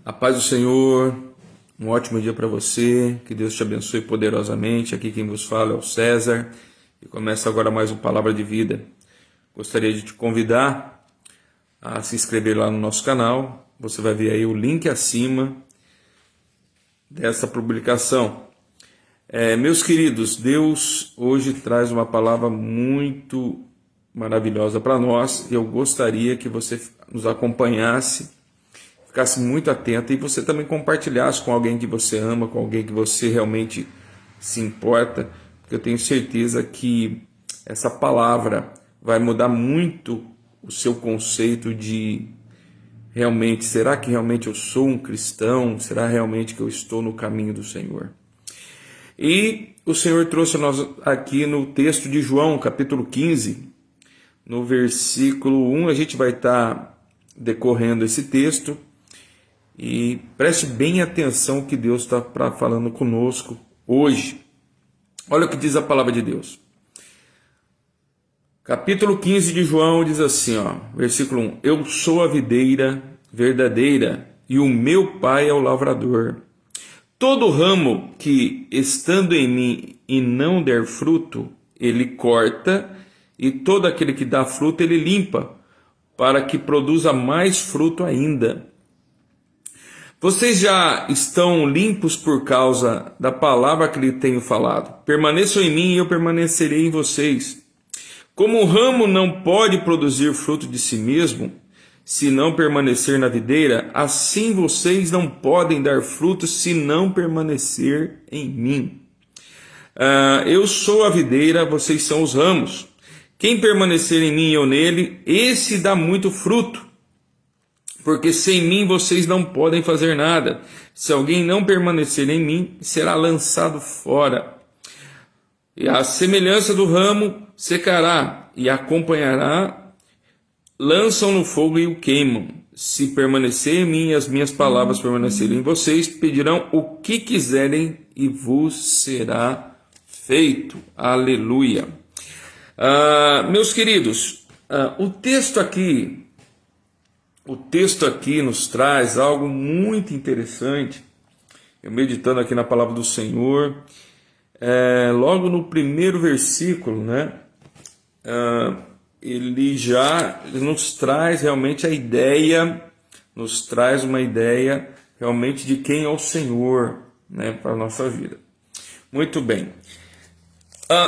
A paz do Senhor, um ótimo dia para você, que Deus te abençoe poderosamente. Aqui quem vos fala é o César e começa agora mais uma Palavra de Vida. Gostaria de te convidar a se inscrever lá no nosso canal. Você vai ver aí o link acima dessa publicação. Meus queridos, Deus hoje traz uma palavra muito maravilhosa para nós e eu gostaria que você nos acompanhasse, ficasse muito atento e você também compartilhasse com alguém que você ama, com alguém que você realmente se importa, porque eu tenho certeza que essa palavra vai mudar muito o seu conceito de realmente, será que realmente eu sou um cristão? Será realmente que eu estou no caminho do Senhor? E o Senhor trouxe nós aqui no texto de João, capítulo 15, no versículo 1, a gente vai estar decorrendo esse texto. E preste bem atenção que Deus está falando conosco hoje. Olha o que diz a palavra de Deus. Capítulo 15 de João diz assim, versículo 1. Eu sou a videira verdadeira e o meu pai é o lavrador. Todo ramo que, estando em mim e não der fruto, ele corta, e todo aquele que dá fruto, ele limpa, para que produza mais fruto ainda. Vocês já estão limpos por causa da palavra que lhe tenho falado. Permaneçam em mim e eu permanecerei em vocês. Como o ramo não pode produzir fruto de si mesmo, se não permanecer na videira, assim vocês não podem dar fruto se não permanecer em mim. Eu sou a videira, vocês são os ramos. Quem permanecer em mim e eu nele, esse dá muito fruto. Porque sem mim vocês não podem fazer nada. Se alguém não permanecer em mim, será lançado fora. E a semelhança do ramo secará e acompanhará, lançam no fogo e o queimam. Se permanecer em mim e as minhas palavras permanecerem em vocês, pedirão o que quiserem e vos será feito. Aleluia. Meus queridos, o texto aqui nos traz algo muito interessante. Eu meditando aqui na palavra do Senhor, logo no primeiro versículo, ele nos traz realmente a ideia, nos traz uma ideia realmente de quem é o Senhor, para a nossa vida. Muito bem.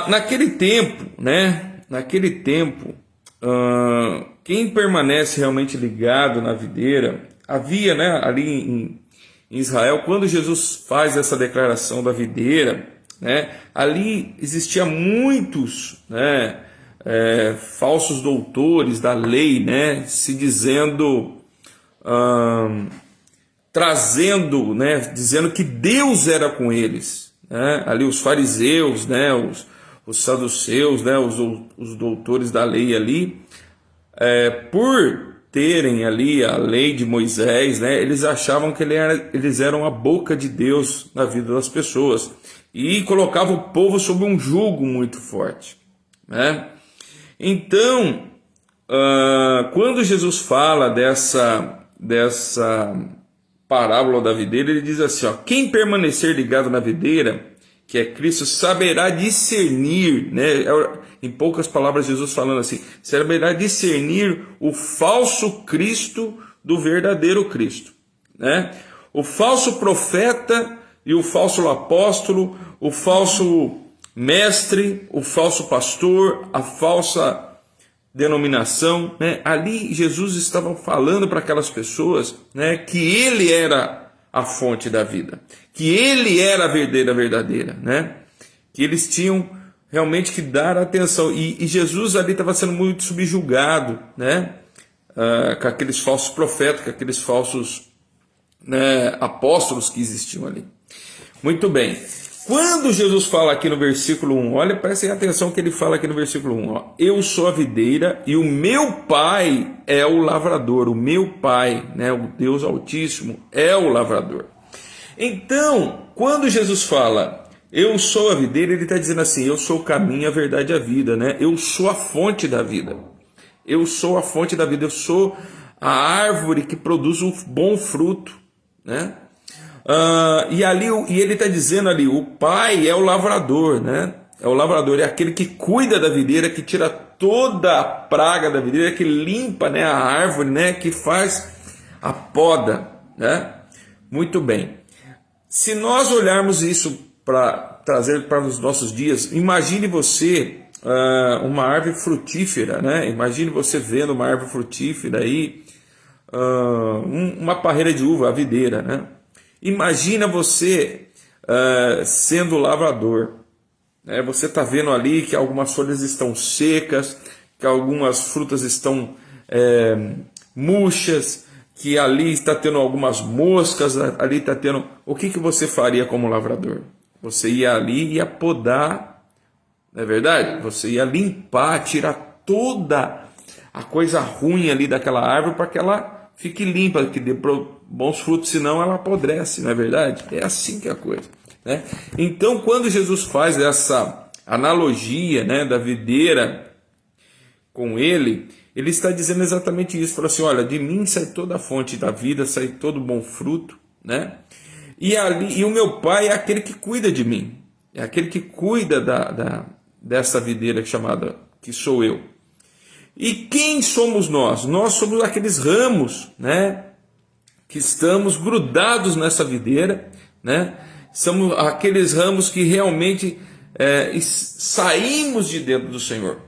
Naquele tempo, quem permanece realmente ligado na videira, havia ali em Israel, quando Jesus faz essa declaração da videira, ali existia muitos falsos doutores da lei, se dizendo, trazendo, dizendo que Deus era com eles, ali os fariseus, os saduceus, os doutores da lei ali, por terem ali a lei de Moisés, eles achavam que eles eram a boca de Deus na vida das pessoas e colocavam o povo sob um jugo muito forte. Então, quando Jesus fala dessa parábola da videira, ele diz assim, quem permanecer ligado na videira, que é Cristo, saberá discernir, em poucas palavras Jesus falando assim, saberá discernir o falso Cristo do verdadeiro Cristo, o falso profeta e o falso apóstolo, o falso mestre, o falso pastor, a falsa denominação, ali Jesus estava falando para aquelas pessoas, que ele era a fonte da vida, que ele era a videira verdadeira, que eles tinham realmente que dar atenção, e Jesus ali estava sendo muito subjugado, com aqueles falsos profetas, com aqueles falsos apóstolos que existiam ali. Muito bem, quando Jesus fala aqui no versículo 1, olha, prestem atenção que ele fala aqui no versículo 1, eu sou a videira e o meu pai é o lavrador, o meu pai, o Deus Altíssimo é o lavrador. Então, quando Jesus fala, eu sou a videira, ele está dizendo assim, eu sou o caminho, a verdade e a vida, eu sou a fonte da vida, eu sou a fonte da vida, eu sou a árvore que produz um bom fruto, né? E ele está dizendo ali, o pai é o lavrador, né? É o lavrador, é aquele que cuida da videira, que tira toda a praga da videira, que limpa, né, a árvore, né, que faz a poda, né? Muito bem. Se nós olharmos isso para trazer para os nossos dias, imagine você uma árvore frutífera, né? Imagine você vendo uma árvore frutífera aí, uma parreira de uva, a videira, né? Imagina você sendo lavrador, né? Você está vendo ali que algumas folhas estão secas, que algumas frutas estão murchas, que ali está tendo algumas moscas, ali está tendo... O que você faria como lavrador? Você ia ali e ia podar, não é verdade? Você ia limpar, tirar toda a coisa ruim ali daquela árvore para que ela fique limpa, que dê bons frutos, senão ela apodrece, não é verdade? É assim que é a coisa, né? Então, quando Jesus faz essa analogia, né, da videira com ele está dizendo exatamente isso. Fala assim, olha, de mim sai toda a fonte da vida, sai todo bom fruto, né? E o meu pai é aquele que cuida de mim, é aquele que cuida dessa videira chamada, que sou eu. E quem somos nós? Nós somos aqueles ramos, né, que estamos grudados nessa videira, né? Somos aqueles ramos que realmente saímos de dentro do Senhor.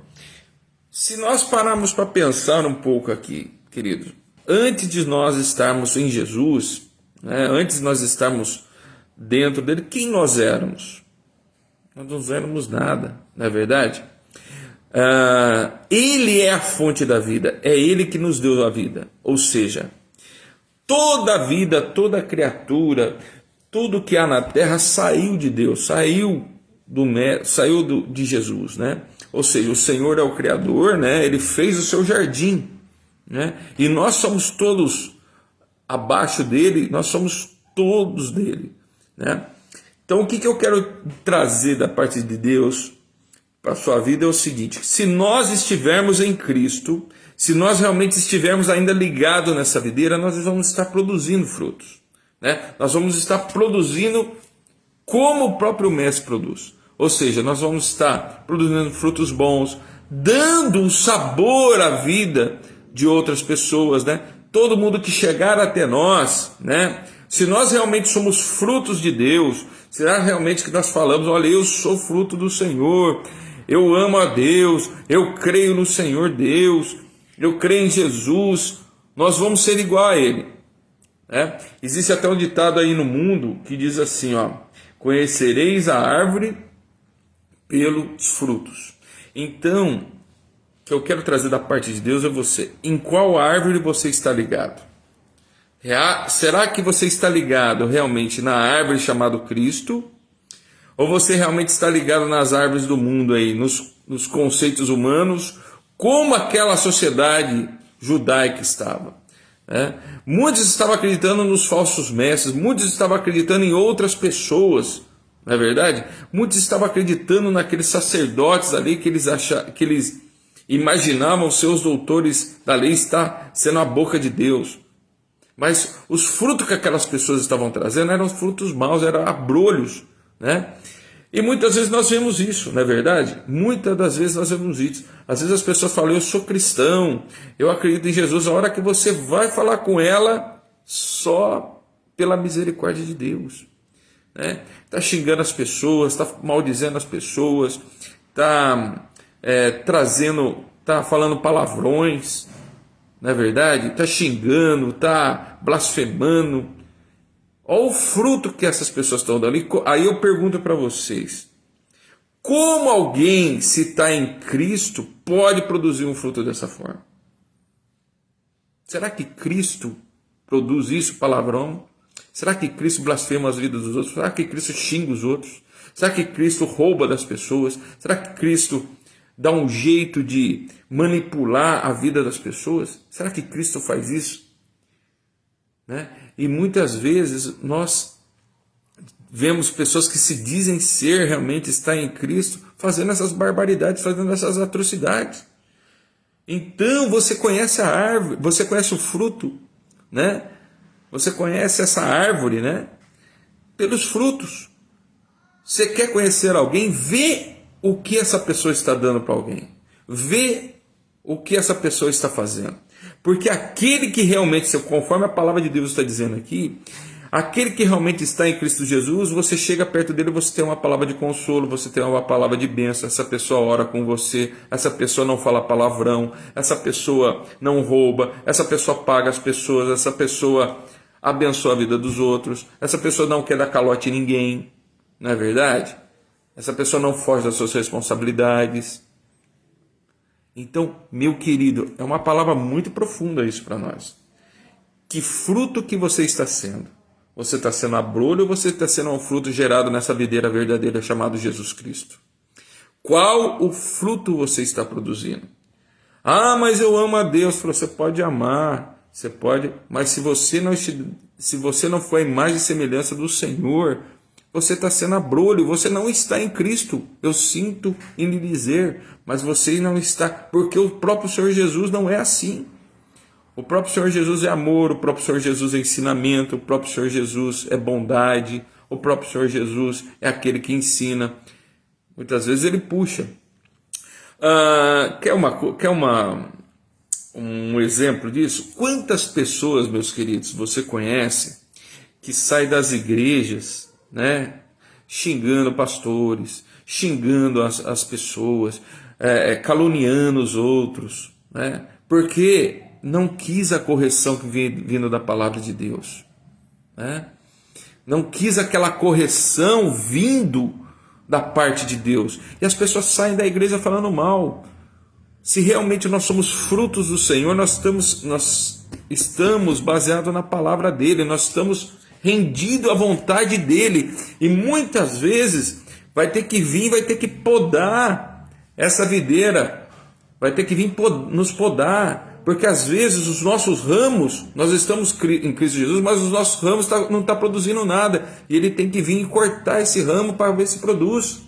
Se nós pararmos para pensar um pouco aqui, queridos, antes de nós estarmos em Jesus, né, antes de nós estarmos dentro dele, quem nós éramos? Nós não éramos nada, não é verdade? Ele é a fonte da vida, é ele que nos deu a vida, ou seja, toda a vida, toda a criatura, tudo que há na terra saiu de Deus, saiu de Jesus, né? Ou seja, o Senhor é o Criador, né? Ele fez o seu jardim, né? E nós somos todos abaixo dele, nós somos todos dele, né? Então, o que eu quero trazer da parte de Deus para a sua vida é o seguinte: se nós estivermos em Cristo, se nós realmente estivermos ainda ligados nessa videira, nós vamos estar produzindo frutos, né? Nós vamos estar produzindo como o próprio Mestre produz. Ou seja, nós vamos estar produzindo frutos bons, dando um sabor à vida de outras pessoas, né? Todo mundo que chegar até nós, né? Se nós realmente somos frutos de Deus, será realmente que nós falamos, olha, eu sou fruto do Senhor, eu amo a Deus, eu creio no Senhor Deus, eu creio em Jesus, nós vamos ser igual a Ele, né? Existe até um ditado aí no mundo que diz assim, ó, conhecereis a árvore pelos frutos. Então, o que eu quero trazer da parte de Deus é você. Em qual árvore você está ligado? Será que você está ligado realmente na árvore chamada Cristo? Ou você realmente está ligado nas árvores do mundo aí, nos conceitos humanos, como aquela sociedade judaica estava? Muitos estavam acreditando nos falsos mestres, muitos estavam acreditando em outras pessoas. Não é verdade? Muitos estavam acreditando naqueles sacerdotes ali que eles imaginavam seus doutores da lei estar sendo a boca de Deus. Mas os frutos que aquelas pessoas estavam trazendo eram frutos maus, eram abrolhos, né? E muitas vezes nós vemos isso, não é verdade? Muitas das vezes nós vemos isso. Às vezes as pessoas falam, eu sou cristão, eu acredito em Jesus. A hora que você vai falar com ela, só pela misericórdia de Deus. Está xingando as pessoas, está maldizendo as pessoas, está falando palavrões, não é verdade? Está xingando, está blasfemando. Olha o fruto que essas pessoas estão dando. Aí eu pergunto para vocês, como alguém, se está em Cristo, pode produzir um fruto dessa forma? Será que Cristo produz isso, palavrão? Será que Cristo blasfema as vidas dos outros? Será que Cristo xinga os outros? Será que Cristo rouba das pessoas? Será que Cristo dá um jeito de manipular a vida das pessoas? Será que Cristo faz isso? Né? E muitas vezes nós vemos pessoas que se dizem ser, realmente estar em Cristo, fazendo essas barbaridades, fazendo essas atrocidades. Então você conhece a árvore, você conhece o fruto, né? Você conhece essa árvore, né? Pelos frutos. Você quer conhecer alguém? Vê o que essa pessoa está dando para alguém. Vê o que essa pessoa está fazendo. Porque aquele que realmente, conforme a palavra de Deus está dizendo aqui, aquele que realmente está em Cristo Jesus, você chega perto dele, você tem uma palavra de consolo, você tem uma palavra de bênção, essa pessoa ora com você, essa pessoa não fala palavrão, essa pessoa não rouba, essa pessoa paga as pessoas, essa pessoa abençoa a vida dos outros, essa pessoa não quer dar calote em ninguém, não é verdade? Essa pessoa não foge das suas responsabilidades. Então, meu querido, é uma palavra muito profunda isso para nós. Que fruto que você está sendo? Você está sendo abrolho ou você está sendo um fruto gerado nessa videira verdadeira chamado Jesus Cristo? Qual o fruto você está produzindo? Ah, mas eu amo a Deus. Você pode amar, você pode, mas se você não for a imagem e semelhança do Senhor, você está sendo abrolho, você não está em Cristo. Eu sinto em lhe dizer, mas você não está, porque o próprio Senhor Jesus não é assim. O próprio Senhor Jesus é amor, o próprio Senhor Jesus é ensinamento, o próprio Senhor Jesus é bondade, o próprio Senhor Jesus é aquele que ensina. Muitas vezes ele puxa. Quer um exemplo disso? Quantas pessoas, meus queridos, você conhece que saem das igrejas, né, xingando pastores, xingando as pessoas, caluniando os outros, né, porque não quis a correção que vindo da palavra de Deus, né? Não quis aquela correção vindo da parte de Deus, e as pessoas saem da igreja falando mal. Se realmente nós somos frutos do Senhor, nós estamos baseados na palavra dele, nós estamos rendidos à vontade dele, e muitas vezes vai ter que podar essa videira, vai ter que vir nos podar, porque às vezes os nossos ramos, nós estamos em Cristo Jesus, mas os nossos ramos não estão produzindo nada, e ele tem que vir e cortar esse ramo para ver se produz.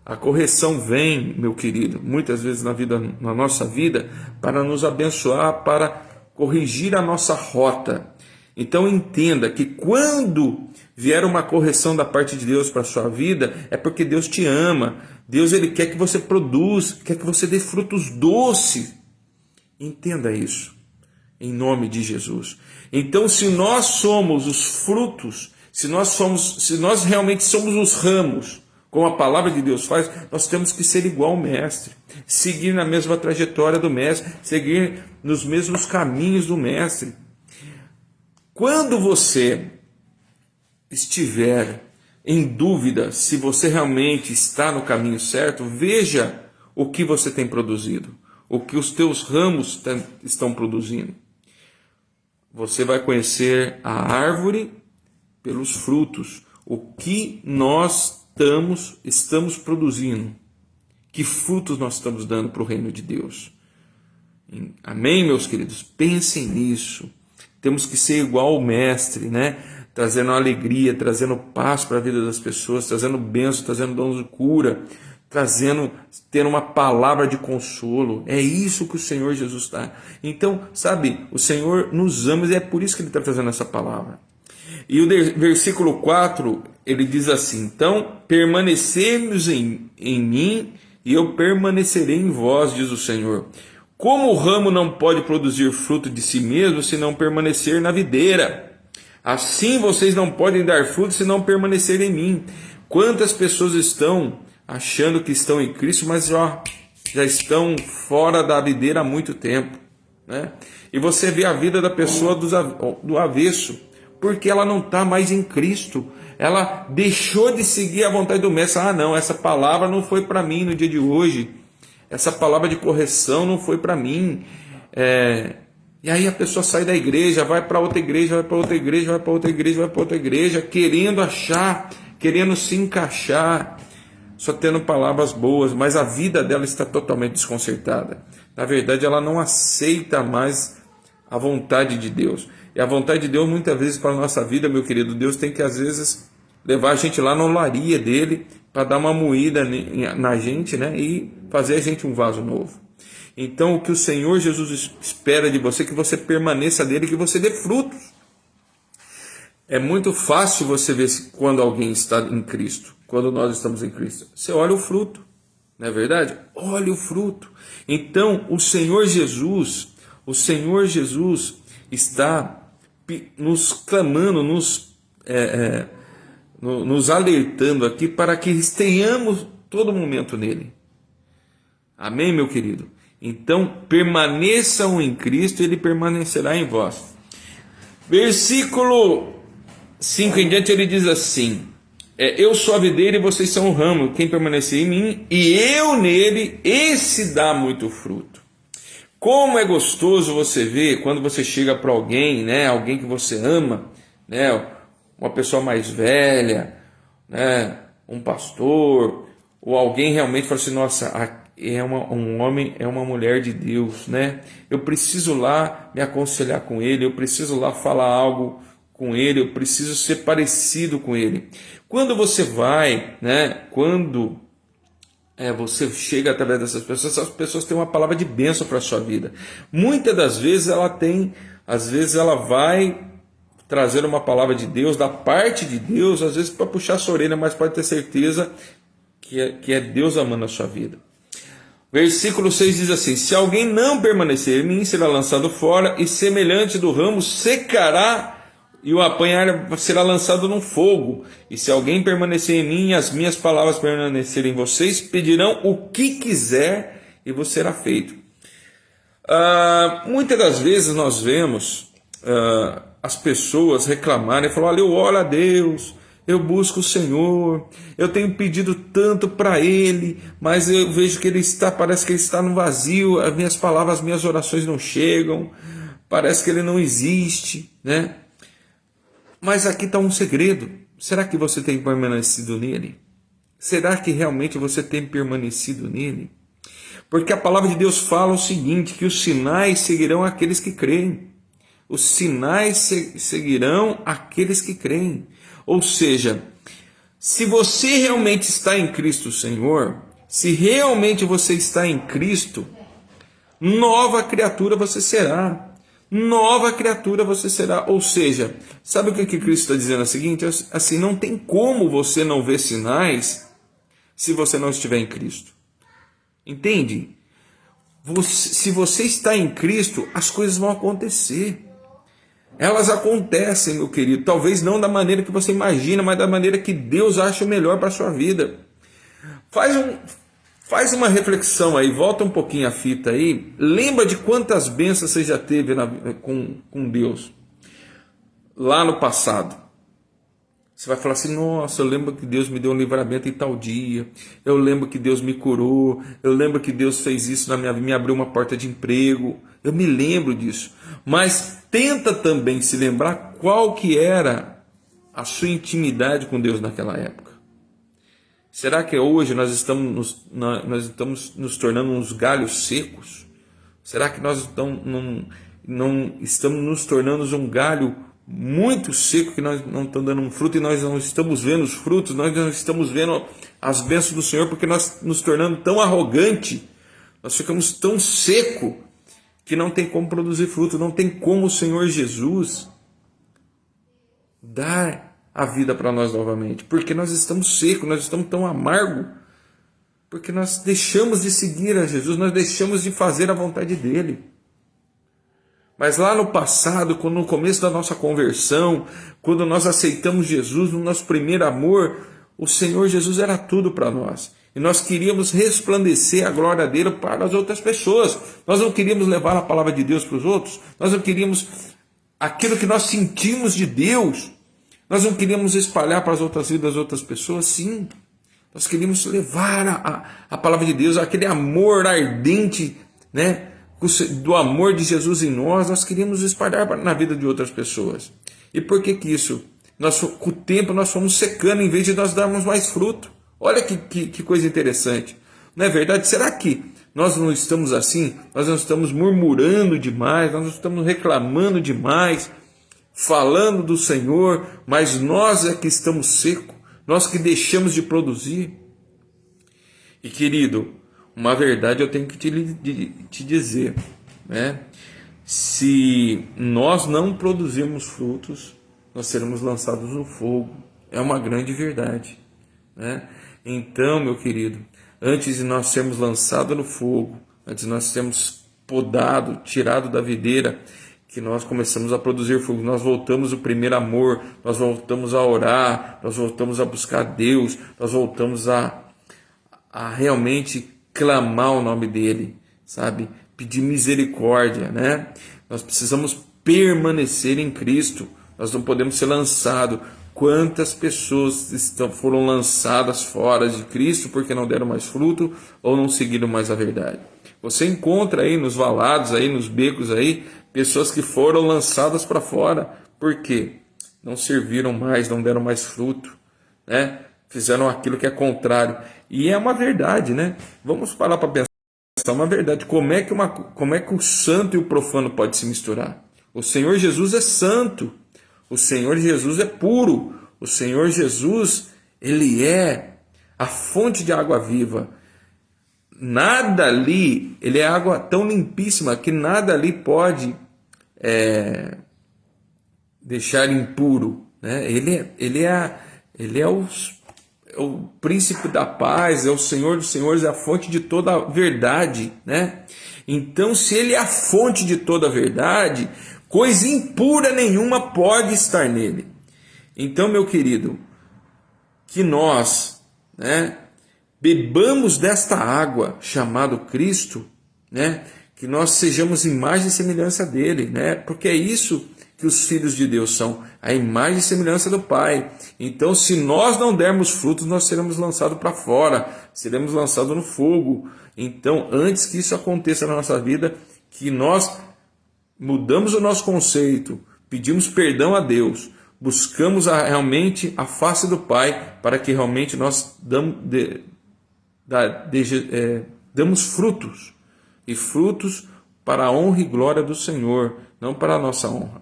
A correção vem, meu querido, muitas vezes na nossa vida, para nos abençoar, para corrigir a nossa rota. Então entenda que quando vier uma correção da parte de Deus para a sua vida, é porque Deus te ama. Deus, ele quer que você produza, quer que você dê frutos doces. Entenda isso, em nome de Jesus. Então, se nós somos os frutos, se nós realmente somos os ramos, como a palavra de Deus faz, nós temos que ser igual ao Mestre, seguir na mesma trajetória do Mestre, seguir nos mesmos caminhos do Mestre. Quando você estiver em dúvida se você realmente está no caminho certo, veja o que você tem produzido, o que os teus ramos estão produzindo. Você vai conhecer a árvore pelos frutos, o que nós estamos produzindo, que frutos nós estamos dando para o reino de Deus. Amém, meus queridos? Pensem nisso. Temos que ser igual ao Mestre, né? Trazendo alegria, trazendo paz para a vida das pessoas, trazendo bênção, trazendo dons de cura, tendo uma palavra de consolo. É isso que o Senhor Jesus está. Então, sabe, o Senhor nos ama e é por isso que Ele está trazendo essa palavra. E o versículo 4, ele diz assim: então, permanecemos em mim e eu permanecerei em vós, diz o Senhor. Como o ramo não pode produzir fruto de si mesmo se não permanecer na videira, assim vocês não podem dar fruto se não permanecerem em mim. Quantas pessoas estão achando que estão em Cristo, mas já estão fora da videira há muito tempo, né? E você vê a vida da pessoa do avesso, porque ela não está mais em Cristo, ela deixou de seguir a vontade do Mestre. Ah, não, essa palavra não foi para mim no dia de hoje, essa palavra de correção não foi para mim. E aí a pessoa sai da igreja, vai para outra igreja, vai para outra igreja, vai para outra igreja, vai para outra igreja, querendo se encaixar, só tendo palavras boas, mas a vida dela está totalmente desconcertada. Na verdade, ela não aceita mais a vontade de Deus. E a vontade de Deus, muitas vezes, para a nossa vida, meu querido, Deus tem que, às vezes, levar a gente lá na olaria dele, para dar uma moída na gente, né? E fazer a gente um vaso novo. Então, o que o Senhor Jesus espera de você é que você permaneça nele, que você dê frutos. É muito fácil você ver quando alguém está em Cristo, quando nós estamos em Cristo. Você olha o fruto, não é verdade? Olha o fruto. Então, o Senhor Jesus está nos clamando, nos alertando aqui para que tenhamos todo momento nele. Amém, meu querido? Então, permaneçam em Cristo e ele permanecerá em vós. Versículo 5 em diante, ele diz assim: eu sou a videira e vocês são o ramo, quem permanecer em mim e eu nele, esse dá muito fruto. Como é gostoso você ver quando você chega para alguém, né, alguém que você ama, né, uma pessoa mais velha, né, um pastor, ou alguém realmente fala assim: nossa, um homem, é uma mulher de Deus, né? Eu preciso lá me aconselhar com ele, eu preciso lá falar algo com ele, eu preciso ser parecido com ele. Quando você vai, né? Quando você chega através dessas pessoas, essas pessoas têm uma palavra de bênção para a sua vida. Muitas das vezes ela vai trazer uma palavra de Deus, da parte de Deus, às vezes para puxar a sua orelha, mas pode ter certeza que é Deus amando a sua vida. Versículo 6 diz assim: se alguém não permanecer em mim, será lançado fora, e semelhante do ramo secará, e o apanhar será lançado no fogo. E se alguém permanecer em mim, e as minhas palavras permanecerem em vocês, pedirão o que quiser, e vos será feito. Muitas das vezes nós vemos as pessoas reclamarem e falar: olha, eu oro a Deus, eu busco o Senhor, eu tenho pedido tanto para Ele, mas eu vejo que parece que Ele está no vazio, as minhas palavras, as minhas orações não chegam, parece que Ele não existe, né? Mas aqui está um segredo. Será que você tem permanecido nele? Será que realmente você tem permanecido nele? Porque a palavra de Deus fala o seguinte, que os sinais seguirão aqueles que creem. Os sinais seguirão aqueles que creem. Ou seja, se você realmente está em Cristo Senhor, se realmente você está em Cristo, nova criatura você será. Nova criatura você será. Ou seja, sabe o que Cristo está dizendo? É o seguinte, assim, não tem como você não ver sinais se você não estiver em Cristo. Entende? Se você está em Cristo, as coisas vão acontecer. Elas acontecem, meu querido, talvez não da maneira que você imagina, mas da maneira que Deus acha melhor para a sua vida. Faz uma reflexão aí, volta um pouquinho a fita aí, lembra de quantas bênçãos você já teve com Deus, lá no passado. Você vai falar assim: nossa, eu lembro que Deus me deu um livramento em tal dia, eu lembro que Deus me curou, eu lembro que Deus fez isso na minha vida, me abriu uma porta de emprego, eu me lembro disso. Mas tenta também se lembrar qual que era a sua intimidade com Deus naquela época. Será que hoje nós estamos nos tornando uns galhos secos? Será que nós não estamos nos tornando um galho muito seco, que nós não estamos dando um fruto, e nós não estamos vendo os frutos, nós não estamos vendo as bênçãos do Senhor, porque nós nos tornando tão arrogante, nós ficamos tão seco, que não tem como produzir fruto, não tem como o Senhor Jesus dar a vida para nós novamente, porque nós estamos secos, nós estamos tão amargos, porque nós deixamos de seguir a Jesus, nós deixamos de fazer a vontade dele. Mas lá no passado, quando no começo da nossa conversão, quando nós aceitamos Jesus no nosso primeiro amor, o Senhor Jesus era tudo para nós. E nós queríamos resplandecer a glória dele para as outras pessoas. Nós não queríamos levar a palavra de Deus para os outros. Nós não queríamos aquilo que nós sentimos de Deus. Nós não queríamos espalhar para as outras vidas das outras pessoas. Sim, nós queríamos levar a palavra de Deus, aquele amor ardente, né? Do amor de Jesus em nós queríamos espalhar na vida de outras pessoas. E por que isso? Com o tempo nós fomos secando, em vez de nós darmos mais fruto. Olha que coisa interessante. Não é verdade? Será que nós não estamos assim? Nós não estamos murmurando demais, nós não estamos reclamando demais, falando do Senhor, mas nós é que estamos secos, nós que deixamos de produzir. E querido, uma verdade eu tenho que te dizer, né? Se nós não produzirmos frutos, nós seremos lançados no fogo. É uma grande verdade, né? Então, meu querido, antes de nós sermos lançados no fogo, antes de nós sermos podado, tirado da videira, que nós começamos a produzir fogo, nós voltamos ao primeiro amor, nós voltamos a orar, nós voltamos a buscar Deus, nós voltamos a realmente clamar o nome dele, sabe? Pedir misericórdia, né? Nós precisamos permanecer em Cristo, nós não podemos ser lançados. Quantas pessoas foram lançadas fora de Cristo porque não deram mais fruto ou não seguiram mais a verdade? Você encontra aí nos valados, aí nos becos aí, pessoas que foram lançadas para fora. Por quê? Não serviram mais, não deram mais fruto, né? Fizeram aquilo que é contrário. E é uma verdade, né? Vamos parar para pensar, é uma verdade. Como é que o santo e o profano pode se misturar? O Senhor Jesus é santo. O Senhor Jesus é puro. O Senhor Jesus, ele é a fonte de água viva. Nada ali, ele é água tão limpíssima que nada ali pode deixar impuro, né? Ele é o príncipe da paz, é o Senhor dos senhores, é a fonte de toda a verdade, né? Então, se ele é a fonte de toda a verdade, coisa impura nenhuma pode estar nele. Então, meu querido, que nós, né, bebamos desta água chamado Cristo, né, que nós sejamos imagem e semelhança dele, né, porque é isso que os filhos de Deus são, a imagem e semelhança do Pai. Então, se nós não dermos frutos, nós seremos lançados para fora, seremos lançados no fogo. Então, antes que isso aconteça na nossa vida, que nós mudamos o nosso conceito, pedimos perdão a Deus, buscamos realmente a face do Pai, para que realmente nós damos frutos, e frutos para a honra e glória do Senhor, não para a nossa honra.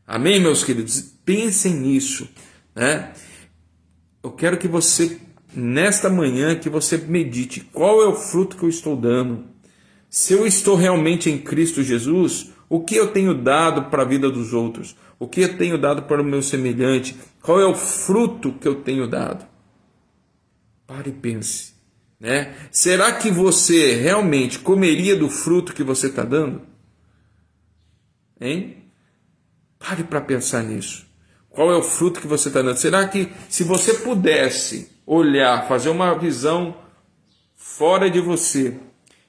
Amém, meus queridos? Pensem nisso, né? Eu quero que você, nesta manhã, que você medite qual é o fruto que eu estou dando. Se eu estou realmente em Cristo Jesus, o que eu tenho dado para a vida dos outros? O que eu tenho dado para o meu semelhante? Qual é o fruto que eu tenho dado? Pare e pense, né? Será que você realmente comeria do fruto que você está dando? Hein? Pare para pensar nisso. Qual é o fruto que você está dando? Será que se você pudesse olhar, fazer uma visão fora de você,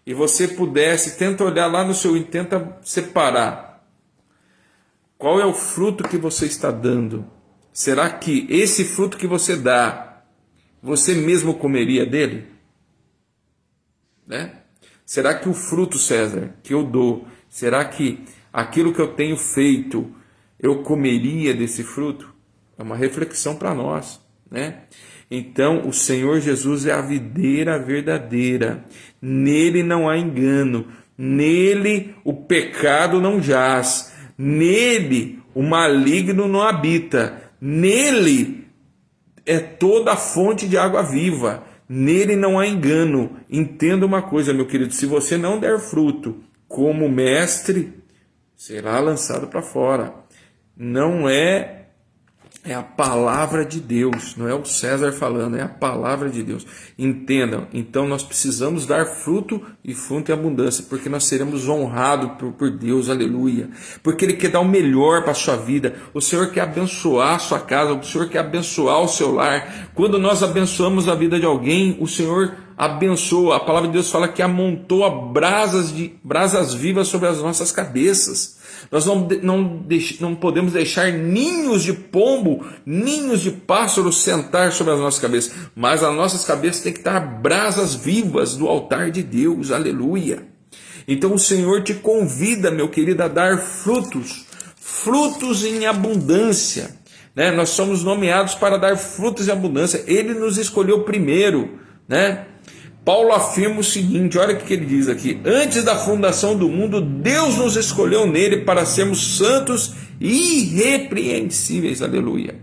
e você pudesse, tenta olhar lá no seu, tenta separar, qual é o fruto que você está dando? Será que esse fruto que você dá, você mesmo comeria dele? Né? Será que o fruto, César, que eu dou, será que aquilo que eu tenho feito, eu comeria desse fruto? É uma reflexão para nós, né? Então, o Senhor Jesus é a videira verdadeira. Nele não há engano. Nele o pecado não jaz. Nele o maligno não habita. Nele é toda a fonte de água viva. Nele não há engano. Entenda uma coisa, meu querido. Se você não der fruto como mestre, será lançado para fora. Não é a palavra de Deus, não é o César falando, é a palavra de Deus. Entendam, então nós precisamos dar fruto e fruto em abundância, porque nós seremos honrados por Deus, aleluia. Porque Ele quer dar o melhor para a sua vida, o Senhor quer abençoar a sua casa, o Senhor quer abençoar o seu lar. Quando nós abençoamos a vida de alguém, o Senhor abençoa. A palavra de Deus fala que amontoa brasas vivas sobre as nossas cabeças. Nós não podemos deixar ninhos de pombo, ninhos de pássaros sentar sobre as nossas cabeças, mas as nossas cabeças têm que estar brasas vivas do altar de Deus, aleluia. Então o Senhor te convida, meu querido, a dar frutos em abundância, né? Nós somos nomeados para dar frutos em abundância, Ele nos escolheu primeiro, né? Paulo afirma o seguinte, olha o que ele diz aqui: antes da fundação do mundo, Deus nos escolheu nele para sermos santos e irrepreensíveis, aleluia.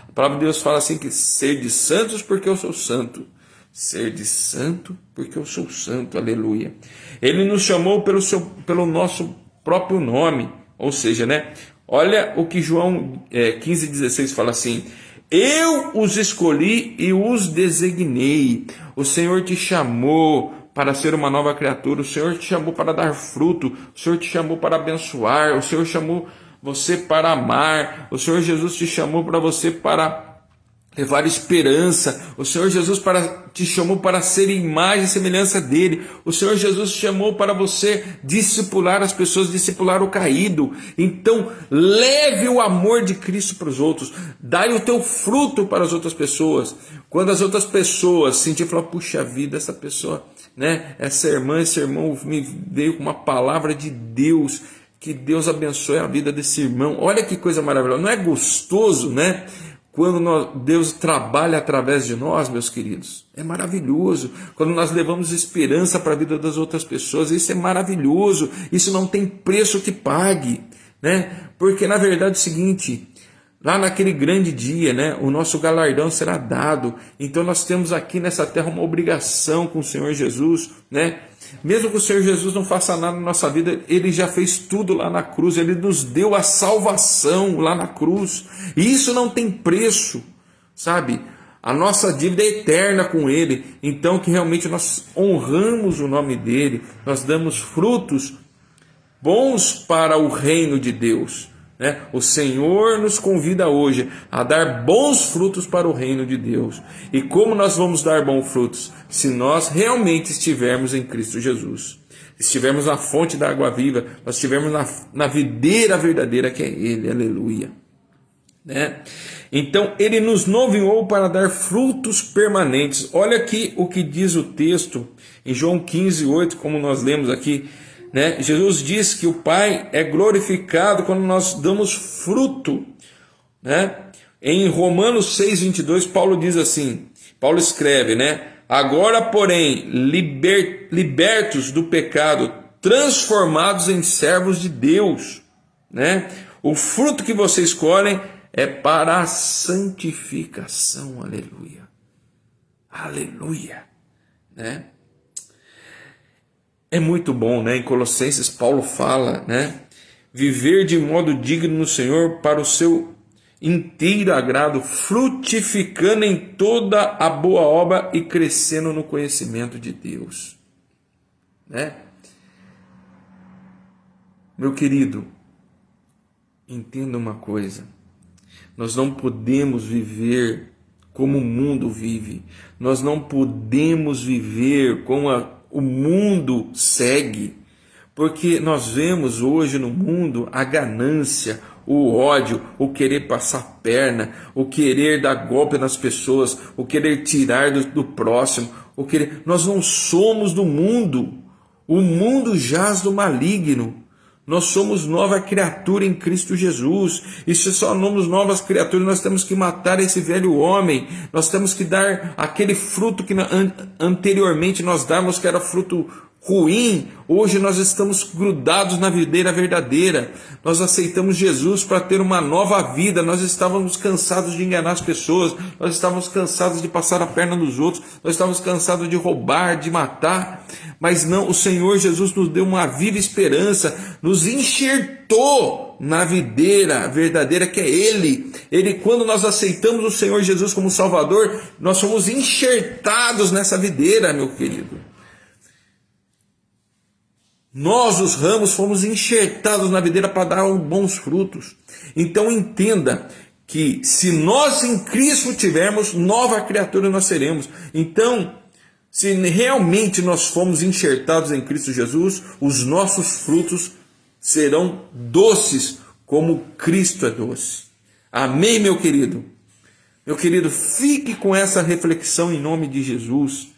A palavra de Deus fala assim, que ser de santos porque eu sou santo, ser de santo porque eu sou santo, aleluia. Ele nos chamou pelo nosso próprio nome, ou seja, né, Olha o que João 15,16 fala assim: eu os escolhi e os designei. O Senhor te chamou para ser uma nova criatura, o Senhor te chamou para dar fruto, o Senhor te chamou para abençoar, o Senhor chamou você para amar, o Senhor Jesus te chamou para você para levar esperança, o Senhor Jesus te chamou para ser imagem e semelhança dele, o Senhor Jesus te chamou para você discipular as pessoas, discipular o caído. Então leve o amor de Cristo para os outros, dai o teu fruto para as outras pessoas. Quando as outras pessoas sentirem, falar, puxa vida, essa pessoa, né, essa irmã, esse irmão me veio com uma palavra de Deus, que Deus abençoe a vida desse irmão. Olha que coisa maravilhosa, não é gostoso, né? Quando Deus trabalha através de nós, meus queridos, é maravilhoso. Quando nós levamos esperança para a vida das outras pessoas, isso é maravilhoso. Isso não tem preço que pague, né? Porque na verdade é o seguinte, lá naquele grande dia, né, o nosso galardão será dado. Então nós temos aqui nessa terra uma obrigação com o Senhor Jesus, né? Mesmo que o Senhor Jesus não faça nada na nossa vida, Ele já fez tudo lá na cruz, Ele nos deu a salvação lá na cruz, e isso não tem preço, sabe? A nossa dívida é eterna com Ele, então que realmente nós honramos o nome dEle, nós damos frutos bons para o reino de Deus, né? O Senhor nos convida hoje a dar bons frutos para o reino de Deus. E como nós vamos dar bons frutos? Se nós realmente estivermos em Cristo Jesus, estivermos na fonte da água viva, nós estivermos na videira verdadeira que é Ele, aleluia, né? Então Ele nos nomeou para dar frutos permanentes. Olha aqui o que diz o texto em João 15:8, como nós lemos aqui, né? Jesus diz que o Pai é glorificado quando nós damos fruto, né? Em Romanos 6:22, Paulo diz assim, Paulo escreve, né? Agora, porém, libertos do pecado, transformados em servos de Deus, né? O fruto que vocês colhem é para a santificação, aleluia, aleluia, né? É muito bom, né? Em Colossenses, Paulo fala, né? Viver de modo digno no Senhor para o seu inteiro agrado, frutificando em toda a boa obra e crescendo no conhecimento de Deus, né? Meu querido, entenda uma coisa: nós não podemos viver como o mundo vive, nós não podemos viver como o mundo segue, porque nós vemos hoje no mundo a ganância, o ódio, o querer passar perna, o querer dar golpe nas pessoas, o querer tirar do próximo, nós não somos do mundo, o mundo jaz do maligno. Nós somos nova criatura em Cristo Jesus. E se só somos novas criaturas, nós temos que matar esse velho homem. Nós temos que dar aquele fruto que anteriormente nós dávamos, que era fruto ruim. Hoje nós estamos grudados na videira verdadeira. Nós aceitamos Jesus para ter uma nova vida. Nós estávamos cansados de enganar as pessoas. Nós estávamos cansados de passar a perna nos outros. Nós estávamos cansados de roubar, de matar. Mas não, o Senhor Jesus nos deu uma viva esperança, nos enxertou na videira verdadeira que é Ele. Quando nós aceitamos o Senhor Jesus como Salvador, nós somos enxertados nessa videira, meu querido. Nós, os ramos, fomos enxertados na videira para dar bons frutos. Então entenda que se nós em Cristo tivermos, nova criatura nós seremos. Então, se realmente nós fomos enxertados em Cristo Jesus, os nossos frutos serão doces, como Cristo é doce. Amém, meu querido? Meu querido, fique com essa reflexão em nome de Jesus,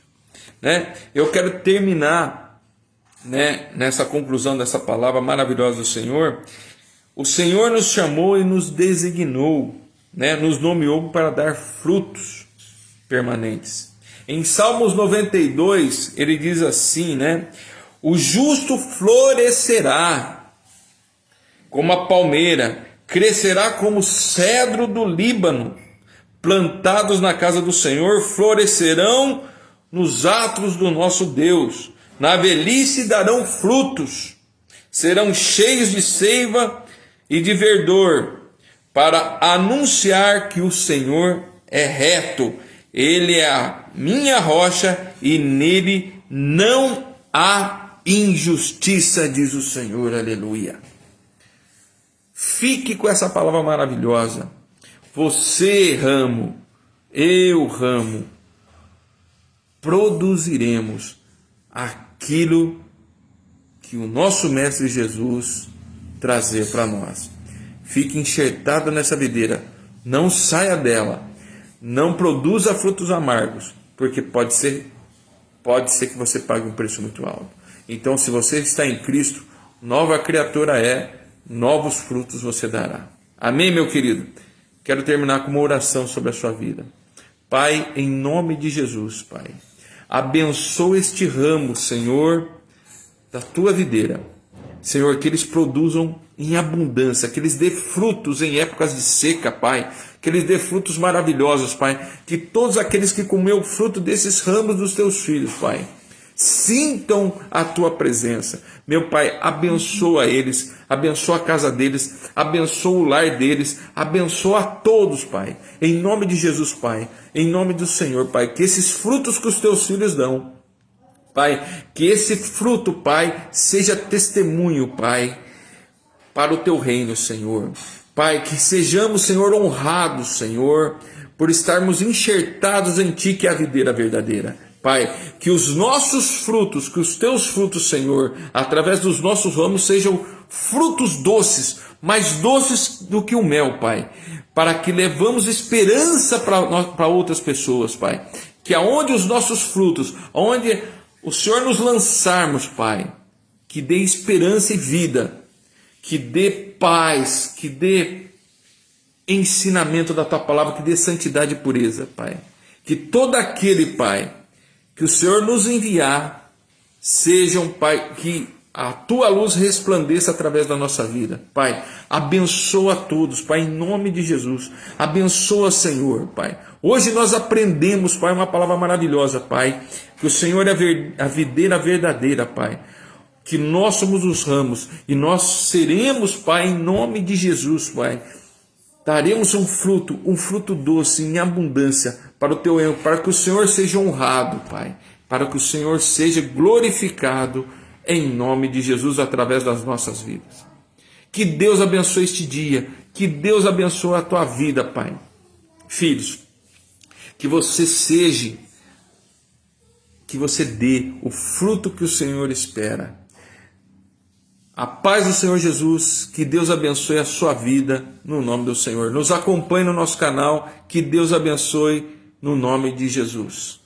né? Eu quero terminar, né, nessa conclusão dessa palavra maravilhosa do Senhor. O Senhor nos chamou e nos designou, né, nos nomeou para dar frutos permanentes. Em Salmos 92, ele diz assim, né? O justo florescerá como a palmeira, crescerá como o cedro do Líbano, plantados na casa do Senhor, florescerão nos atos do nosso Deus, na velhice darão frutos, serão cheios de seiva e de verdor, para anunciar que o Senhor é reto. Ele é a minha rocha e nele não há injustiça, diz o Senhor. Aleluia. Fique com essa palavra maravilhosa. Você, ramo, eu, ramo, produziremos aquilo que o nosso Mestre Jesus trazer para nós. Fique enxertado nessa videira, não saia dela, não produza frutos amargos, porque pode ser que você pague um preço muito alto. Então, se você está em Cristo, nova criatura é, novos frutos você dará. Amém, meu querido? Quero terminar com uma oração sobre a sua vida. Pai, em nome de Jesus, Pai, abençoa este ramo, Senhor, da tua videira. Senhor, que eles produzam em abundância, que eles dê frutos em épocas de seca, Pai, que eles dê frutos maravilhosos, Pai, que todos aqueles que comeu o fruto desses ramos dos teus filhos, Pai, sintam a tua presença. Meu Pai, abençoa eles, abençoa a casa deles, abençoa o lar deles, abençoa a todos, Pai, em nome de Jesus, Pai, em nome do Senhor, Pai, que esses frutos que os teus filhos dão, Pai, que esse fruto, Pai, seja testemunho, Pai, para o teu reino, Senhor. Pai, que sejamos, Senhor, honrados, Senhor, por estarmos enxertados em Ti, que é a videira verdadeira. Pai, que os nossos frutos, que os teus frutos, Senhor, através dos nossos ramos, sejam frutos doces, mais doces do que o mel, Pai, para que levamos esperança para outras pessoas, Pai. Que aonde os nossos frutos, aonde o Senhor nos lançarmos, Pai, que dê esperança e vida, que dê paz, que dê ensinamento da Tua palavra, que dê santidade e pureza, Pai. Que todo aquele, Pai, que o Senhor nos enviar, sejam, Pai, que a Tua luz resplandeça através da nossa vida. Pai, abençoa a todos, Pai, em nome de Jesus. Abençoa, Senhor, Pai. Hoje nós aprendemos, Pai, uma palavra maravilhosa, Pai, que o Senhor é a videira verdadeira, Pai, que nós somos os ramos e nós seremos, Pai, em nome de Jesus, Pai. Daremos um fruto doce em abundância para o teu reino, para que o Senhor seja honrado, Pai, para que o Senhor seja glorificado em nome de Jesus através das nossas vidas. Que Deus abençoe este dia, que Deus abençoe a tua vida, Pai. Filhos, que você dê o fruto que o Senhor espera. A paz do Senhor Jesus, que Deus abençoe a sua vida no nome do Senhor. Nos acompanhe no nosso canal, que Deus abençoe no nome de Jesus.